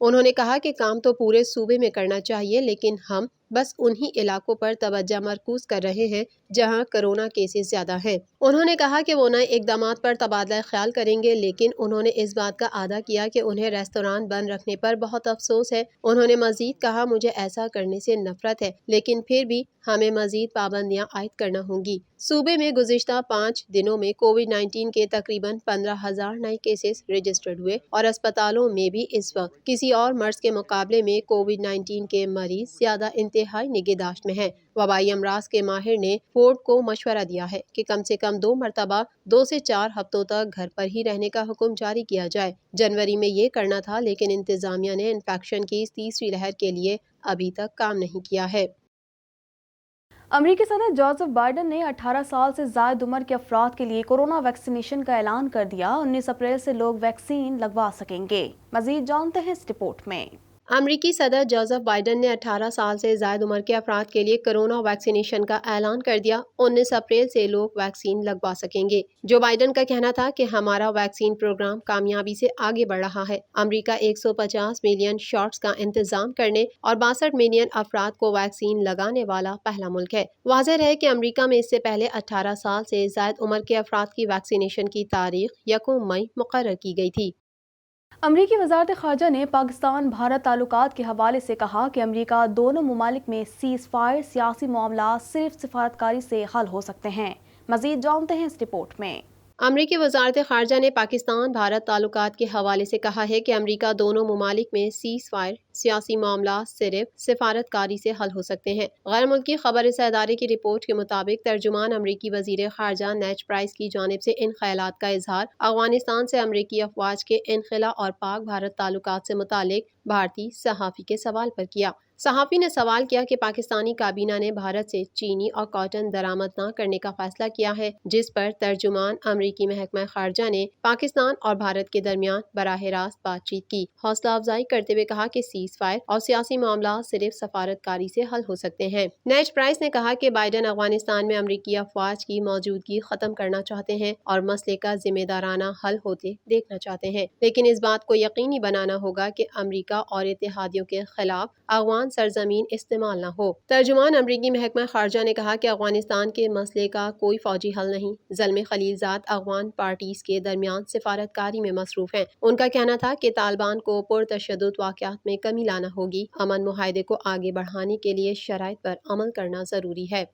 انہوں نے کہا کہ کام تو پورے صوبے میں کرنا چاہیے، لیکن ہم بس انہی علاقوں پر توجہ مرکوز کر رہے ہیں جہاں کرونا کیسز زیادہ ہیں۔ انہوں نے کہا کہ وہ نئے اقدامات پر تبادلہ خیال کریں گے، لیکن انہوں نے اس بات کا اعادہ کیا کہ انہیں ریستوران بند رکھنے پر بہت افسوس ہے۔ انہوں نے مزید کہا، مجھے ایسا کرنے سے نفرت ہے، لیکن پھر بھی ہمیں مزید پابندیاں عائد کرنا ہوں گی۔ صوبے میں گزشتہ 5 دنوں میں کووڈ-19 کے تقریباً 15,000 نئے کیسز رجسٹرڈ ہوئے اور اسپتالوں میں بھی اس وقت کسی اور مرض کے مقابلے میں کووڈ-19 کے مریض زیادہ انتہائی نگہداشت میں ہیں۔ وبائی امراض کے ماہر نے بورڈ کو مشورہ دیا ہے کہ کم سے کم 2 مرتبہ 2 سے 4 ہفتوں تک گھر پر ہی رہنے کا حکم جاری کیا جائے۔ جنوری میں یہ کرنا تھا، لیکن انتظامیہ نے انفیکشن کی اس تیسری لہر کے لیے ابھی تک کام نہیں کیا ہے۔ امریکی صدر جوزف بائیڈن نے 18 سال سے زائد عمر کے افراد کے لیے کورونا ویکسینیشن کا اعلان کر دیا۔ 19 اپریل سے لوگ ویکسین لگوا سکیں گے۔ مزید جانتے ہیں اس رپورٹ میں۔ امریکی صدر جوزف بائیڈن نے 18 سال سے زائد عمر کے افراد کے لیے کرونا ویکسینیشن کا اعلان کر دیا۔ 19 اپریل سے لوگ ویکسین لگوا سکیں گے۔ جو بائیڈن کا کہنا تھا کہ ہمارا ویکسین پروگرام کامیابی سے آگے بڑھ رہا ہے۔ امریکہ 150 ملین شاٹس کا انتظام کرنے اور 62 ملین افراد کو ویکسین لگانے والا پہلا ملک ہے۔ واضح رہے کہ امریکہ میں اس سے پہلے 18 سال سے زائد عمر کے افراد کی ویکسینیشن کی تاریخ 1 مئی مقرر کی گئی تھی۔ امریکی وزارت خارجہ نے پاکستان بھارت تعلقات کے حوالے سے کہا کہ امریکہ دونوں ممالک میں سیز فائر سیاسی معاملات صرف سفارتکاری سے حل ہو سکتے ہیں۔ مزید جانتے ہیں اس رپورٹ میں۔ امریکی وزارت خارجہ نے پاکستان بھارت تعلقات کے حوالے سے کہا ہے کہ امریکہ دونوں ممالک میں سیز فائر سیاسی معاملات صرف سفارتکاری سے حل ہو سکتے ہیں۔ غیر ملکی خبر رساں ادارے کی رپورٹ کے مطابق ترجمان امریکی وزیر خارجہ نیڈ پرائس کی جانب سے ان خیالات کا اظہار افغانستان سے امریکی افواج کے انخلا اور پاک بھارت تعلقات سے متعلق بھارتی صحافی کے سوال پر کیا۔ صحافی نے سوال کیا کہ پاکستانی کابینہ نے بھارت سے چینی اور کاٹن درآمد نہ کرنے کا فیصلہ کیا ہے، جس پر ترجمان امریکی محکمہ خارجہ نے پاکستان اور بھارت کے درمیان براہ راست بات چیت کی حوصلہ افزائی کرتے ہوئے کہا کہ سیز فائر اور سیاسی معاملات صرف سفارتکاری سے حل ہو سکتے ہیں۔ نیڈ پرائس نے کہا کہ بائیڈن افغانستان میں امریکی افواج کی موجودگی ختم کرنا چاہتے ہیں اور مسئلے کا ذمہ دارانہ حل ہوتے دیکھنا چاہتے ہیں، لیکن اس بات کو یقینی بنانا ہوگا کہ امریکہ اور اتحادیوں کے خلاف افغان سرزمین استعمال نہ ہو۔ ترجمان امریکی محکمہ خارجہ نے کہا کہ افغانستان کے مسئلے کا کوئی فوجی حل نہیں۔ زلمے خلیل زاد افغان پارٹیز کے درمیان سفارتکاری میں مصروف ہیں۔ ان کا کہنا تھا کہ طالبان کو پرتشدد واقعات میں کمی لانا ہوگی۔ امن معاہدے کو آگے بڑھانے کے لیے شرائط پر عمل کرنا ضروری ہے۔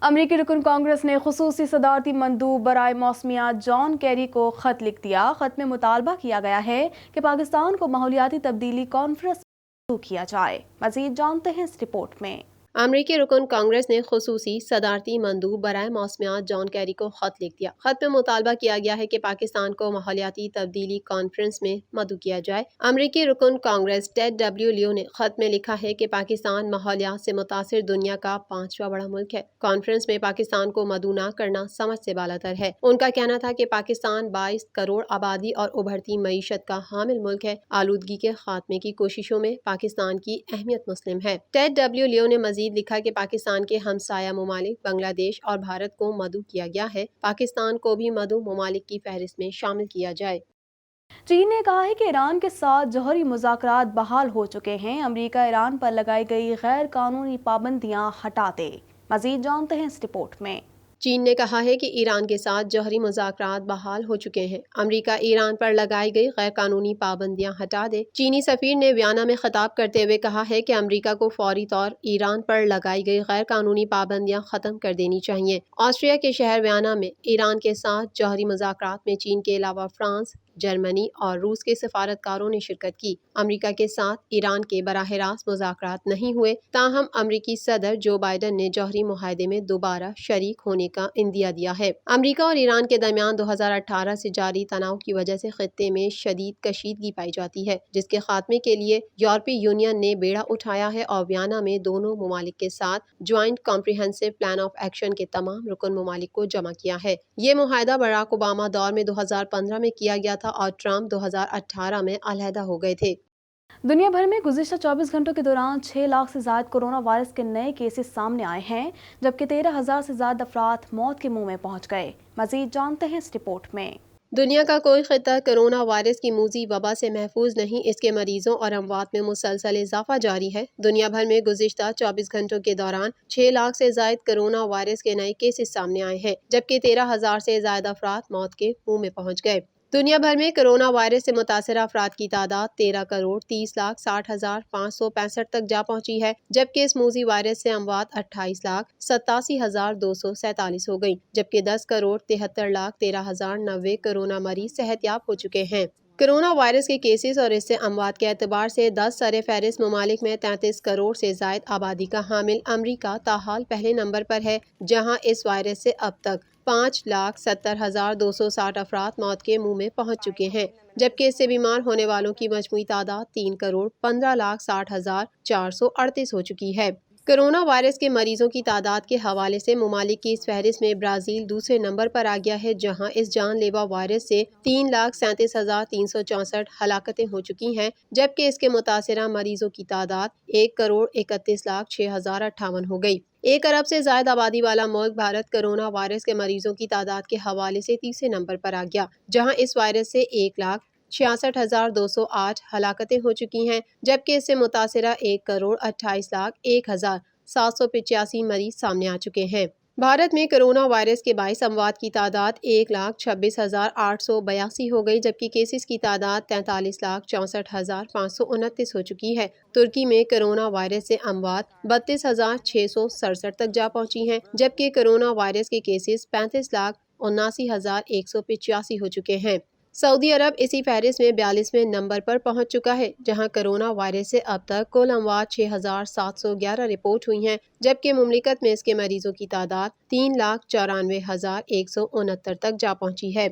امریکی رکن کانگریس نے خصوصی صدارتی مندوب برائے موسمیات جان کیری کو خط لکھ دیا۔ خط میں مطالبہ کیا گیا ہے کہ پاکستان کو ماحولیاتی تبدیلی کانفرنس کیا جائے۔ مزید جانتے ہیں اس رپورٹ میں۔ امریکی رکن کانگریس نے خصوصی صدارتی مندوب برائے موسمیات جان کیری کو خط لکھ دیا۔ خط میں مطالبہ کیا گیا ہے کہ پاکستان کو ماحولیاتی تبدیلی کانفرنس میں مدعو کیا جائے۔ امریکی رکن کانگریس ٹیڈ ڈبلیو لیو نے خط میں لکھا ہے کہ پاکستان ماحولیات سے متاثر دنیا کا 5واں بڑا ملک ہے۔ کانفرنس میں پاکستان کو مدعو نہ کرنا سمجھ سے بالاتر ہے۔ ان کا کہنا تھا کہ پاکستان 22 کروڑ آبادی اور ابھرتی معیشت کا حامل ملک ہے۔ آلودگی کے خاتمے کی کوششوں میں پاکستان کی اہمیت مسلم ہے۔ ٹیڈ ڈبلیو لیو نے مزید لکھا کہ پاکستان کے ہمسایہ ممالک بنگلہ دیش اور بھارت کو مدعو کیا گیا ہے، پاکستان کو بھی مدعو ممالک کی فہرست میں شامل کیا جائے۔ چین نے کہا ہے کہ ایران کے ساتھ جوہری مذاکرات بحال ہو چکے ہیں۔ امریکہ ایران پر لگائی گئی غیر قانونی پابندیاں ہٹا دے۔ مزید جانتے ہیں اس رپورٹ میں۔ چین نے کہا ہے کہ ایران کے ساتھ جوہری مذاکرات بحال ہو چکے ہیں۔ امریکہ ایران پر لگائی گئی غیر قانونی پابندیاں ہٹا دے۔ چینی سفیر نے ویانا میں خطاب کرتے ہوئے کہا ہے کہ امریکہ کو فوری طور ایران پر لگائی گئی غیر قانونی پابندیاں ختم کر دینی چاہیے۔ آسٹریا کے شہر ویانا میں ایران کے ساتھ جوہری مذاکرات میں چین کے علاوہ فرانس، جرمنی اور روس کے سفارتکاروں نے شرکت کی۔ امریکہ کے ساتھ ایران کے براہ راست مذاکرات نہیں ہوئے، تاہم امریکی صدر جو بائیڈن نے جوہری معاہدے میں دوبارہ شریک ہونے کا عندیہ دیا ہے۔ امریکہ اور ایران کے درمیان 2018 سے جاری تناؤ کی وجہ سے خطے میں شدید کشیدگی پائی جاتی ہے، جس کے خاتمے کے لیے یورپی یونین نے بیڑا اٹھایا ہے اور ویانا میں دونوں ممالک کے ساتھ joint comprehensive plan of action کے تمام رکن ممالک کو جمع کیا ہے۔ یہ معاہدہ براک اوباما دور میں 2015 میں کیا گیا تھا اور ٹرمپ 2018 میں علیحدہ ہو گئے تھے۔ دنیا بھر میں گزشتہ 24 گھنٹوں کے دوران 6 لاکھ سے زائد کورونا وائرس کے نئے کیسز سامنے آئے ہیں، جبکہ 13,000 سے زائد افراد موت کے منہ میں پہنچ گئے۔ مزید جانتے ہیں اس رپورٹ میں۔ دنیا کا کوئی خطہ کرونا وائرس کی موذی وبا سے محفوظ نہیں، اس کے مریضوں اور اموات میں مسلسل اضافہ جاری ہے۔ دنیا بھر میں گزشتہ 24 گھنٹوں کے دوران 6 لاکھ سے زائد کرونا وائرس کے نئے کیسز سامنے آئے ہیں، جبکہ 13,000 سے زائد افراد موت کے منہ میں پہنچ گئے۔ دنیا بھر میں کرونا وائرس سے متاثرہ افراد کی تعداد 13,30,60,565 تک جا پہنچی ہے، جبکہ اس موذی وائرس سے اموات 28,87,247 ہو گئیں، جبکہ 10,73,13,090 کرونا مریض صحت یاب ہو چکے ہیں۔ کرونا وائرس کے کیسز اور اس سے اموات کے اعتبار سے 10 سر فہرست ممالک میں 33 کروڑ سے زائد آبادی کا حامل امریکہ تاحال پہلے نمبر پر ہے، جہاں اس وائرس سے اب تک 5,70,260 افراد موت کے منہ میں پہنچ چکے ہیں، جبکہ اس سے بیمار ہونے والوں کی مجموعی تعداد 3,15,60,438 ہو چکی ہے۔ کرونا وائرس کے مریضوں کی تعداد کے حوالے سے ممالک کی اس فہرست میں برازیل دوسرے نمبر پر آ گیا ہے، جہاں اس جان لیوا وائرس سے 3,37,364 ہلاکتیں ہو چکی ہیں، جبکہ اس کے متاثرہ مریضوں کی تعداد 1,31,06,058 ہو گئی۔ 1 ارب سے زائد آبادی والا ملک بھارت کرونا وائرس کے مریضوں کی تعداد کے حوالے سے تیسرے نمبر پر آ گیا، جہاں اس وائرس سے 1,66,208 ہلاکتیں ہو چکی ہیں، جبکہ اس سے متاثرہ 1,28,01,785 مریض سامنے آ چکے ہیں۔ بھارت میں کرونا وائرس کے باعث اموات کی تعداد 1,26,882 ہو گئی، جبکہ کیسز کی تعداد 43,64,529 ہو چکی ہے۔ ترکی میں کرونا وائرس سے اموات 32,667 تک جا پہنچی ہیں، جبکہ کرونا وائرس کے کیسز 35,79,185 ہو چکے ہیں۔ سعودی عرب اسی فہرست میں 42ویں نمبر پر پہنچ چکا ہے، جہاں کرونا وائرس سے اب تک کل اموات 6,711 رپورٹ ہوئی ہیں، جبکہ مملکت میں اس کے مریضوں کی تعداد 3,94,169 تک جا پہنچی ہے۔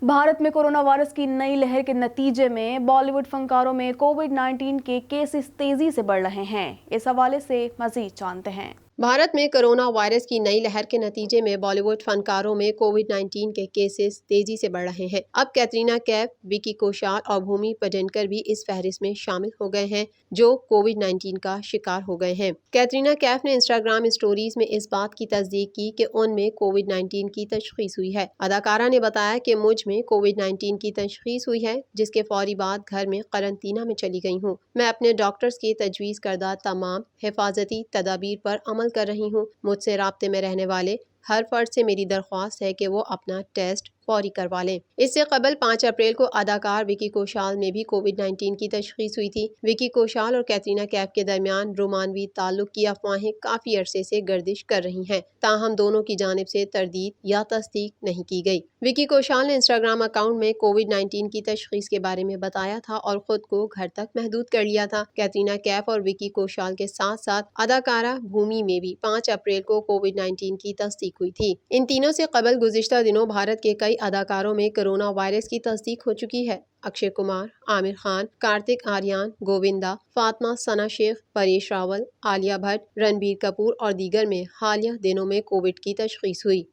بھارت میں کرونا وائرس کی نئی لہر کے نتیجے میں بالی ووڈ فنکاروں میں کووڈ-19 کے کیسز تیزی سے بڑھ رہے ہیں۔ اس حوالے سے مزید جانتے ہیں۔ بھارت میں کرونا وائرس کی نئی لہر کے نتیجے میں بالی ووڈ فنکاروں میں کووڈ-19 کے کیسز تیزی سے بڑھ رہے ہیں۔ اب کیٹرینہ کیف، وکی کوشال اور بھومی پیڈنیکر بھی اس فہرست میں شامل ہو گئے ہیں، جو کووڈ-19 کا شکار ہو گئے ہیں۔ کیٹرینہ کیف نے انسٹاگرام اسٹوریز میں اس بات کی تصدیق کی کہ ان میں کووڈ-19 کی تشخیص ہوئی ہے۔ اداکارہ نے بتایا کہ مجھ میں کووڈ-19 کی تشخیص ہوئی ہے، جس کے فوری بعد گھر میں قرنطینہ میں چلی گئی ہوں۔ میں اپنے ڈاکٹرز کی تجویز کردہ تمام حفاظتی تدابیر پر عمل کر رہی ہوں۔ مجھ سے رابطے میں رہنے والے ہر فرد سے میری درخواست ہے کہ وہ اپنا ٹیسٹ فوری کروا لیں۔ اس سے قبل 5 اپریل کو اداکار وکی کوشال میں بھی کووڈ-19 کی تشخیص ہوئی تھی۔ وکی کوشال اور کیٹرینہ کیف کے درمیان رومانوی تعلق کی افواہیں کافی عرصے سے گردش کر رہی ہیں، تاہم دونوں کی جانب سے تردید یا تصدیق نہیں کی گئی۔ وکی کوشال نے انسٹاگرام اکاؤنٹ میں کووڈ-19 کی تشخیص کے بارے میں بتایا تھا اور خود کو گھر تک محدود کر لیا تھا۔ کیٹرینہ کیف اور وکی کوشال کے ساتھ ساتھ اداکارہ بھومی میں بھی 5 اپریل کو کووڈ-19 کی تصدیق ہوئی تھی۔ ان تینوں سے قبل گزشتہ دنوں بھارت کے کئی اداکاروں میں کرونا وائرس کی تصدیق ہو چکی ہے۔ اکشے کمار، عامر خان، کارتک آریان، گووندا، فاطمہ ثنا شیخ، پریش راول، عالیہ بھٹ، رنبیر کپور اور دیگر میں حالیہ دنوں میں کووڈ کی تشخیص ہوئی۔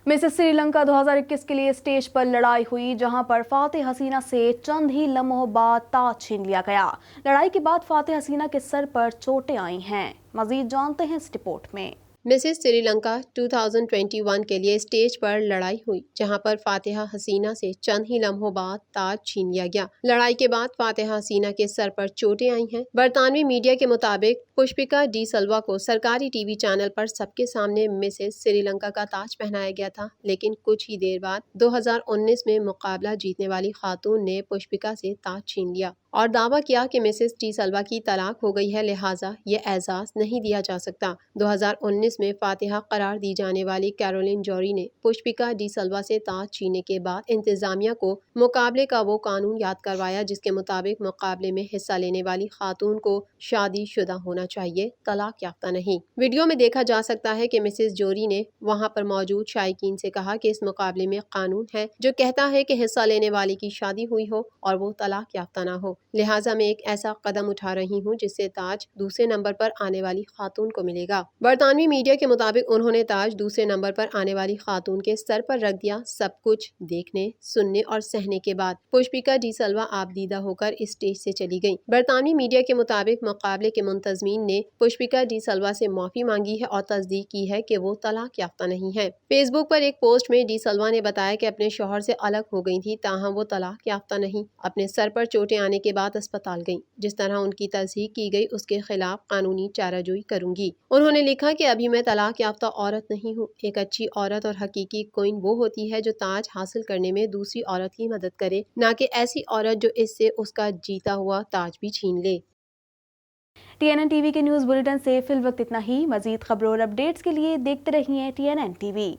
مسز سری لنکا 2021 کے لیے اسٹیج پر لڑائی ہوئی، جہاں پر فاتح حسینہ سے چند ہی لمحوں بعد تاج چھین لیا گیا۔ لڑائی کے بعد فاتح حسینہ کے سر پر چوٹیں آئی ہیں۔ مزید جانتے ہیں اس رپورٹ میں۔ مسز سری لنکا 2021 کے لیے اسٹیج پر لڑائی ہوئی، جہاں پر فاتحہ حسینہ سے چند ہی لمحوں بعد تاج چھین لیا گیا۔ لڑائی کے بعد فاتحہ حسینہ کے سر پر چوٹیں آئی ہیں۔ برطانوی میڈیا کے مطابق پشپیکا ڈی سلوا کو سرکاری ٹی وی چینل پر سب کے سامنے مسز سری لنکا کا تاج پہنایا گیا تھا، لیکن کچھ ہی دیر بعد 2019 میں مقابلہ جیتنے والی خاتون نے پشپیکا سے تاج چھین لیا اور دعویٰ کیا کہ مسز ڈی سلوا کی طلاق ہو گئی ہے، لہٰذا یہ اعزاز نہیں دیا جا سکتا۔ 2019 میں فاتحہ قرار دی جانے والی کیرولین جوری نے پشپیکا ڈی سلوا سے تاج چھیننے کے بعد انتظامیہ کو مقابلے کا وہ قانون یاد کروایا جس کے مطابق مقابلے میں حصہ لینے والی خاتون کو شادی شدہ ہونا چاہیے، طلاق یافتہ نہیں۔ ویڈیو میں دیکھا جا سکتا ہے کہ مسز جوری نے وہاں پر موجود شائقین سے کہا کہ اس مقابلے میں قانون ہے جو کہتا ہے کہ حصہ لینے والے کی شادی ہوئی ہو اور وہ طلاق یافتہ نہ ہو، لہٰذا میں ایک ایسا قدم اٹھا رہی ہوں جس سے تاج دوسرے نمبر پر آنے والی خاتون کو ملے گا۔ برطانوی میڈیا میڈیا کے مطابق انہوں نے تاج دوسرے نمبر پر آنے والی خاتون کے سر پر رکھ دیا۔ سب کچھ دیکھنے، سننے اور سہنے کے بعد پشپیکا ڈی سلوا آبدیدہ ہو کر اسٹیج سے چلی گئیں۔ برطانوی میڈیا کے مطابق مقابلے کے منتظمین نے پشپیکا ڈی سلوا سے معافی مانگی ہے اور تصدیق کی ہے کہ وہ طلاق یافتہ نہیں ہے۔ فیس بک پر ایک پوسٹ میں ڈی سلوا نے بتایا کہ اپنے شوہر سے الگ ہو گئی تھی، تاہم وہ طلاق یافتہ نہیں، اپنے سر پر چوٹیں آنے کے بعد اسپتال گئیں۔ جس طرح ان کی تصدیق کی گئی اس کے خلاف قانونی چارہ جوئی کروں گی۔ انہوں نے لکھا کہ ابھی میں طلاق یافتہ عورت نہیں ہوں۔ ایک اچھی عورت اور حقیقی کوئن وہ ہوتی ہے جو تاج حاصل کرنے میں دوسری عورت کی مدد کرے، نہ کہ ایسی عورت جو اس سے اس کا جیتا ہوا تاج بھی چھین لے۔ TNN TV کے نیوز بلیٹن سے فی الوقت اتنا ہی۔ مزید خبروں اور اپڈیٹس کے لیے دیکھتے رہیے TNN TV۔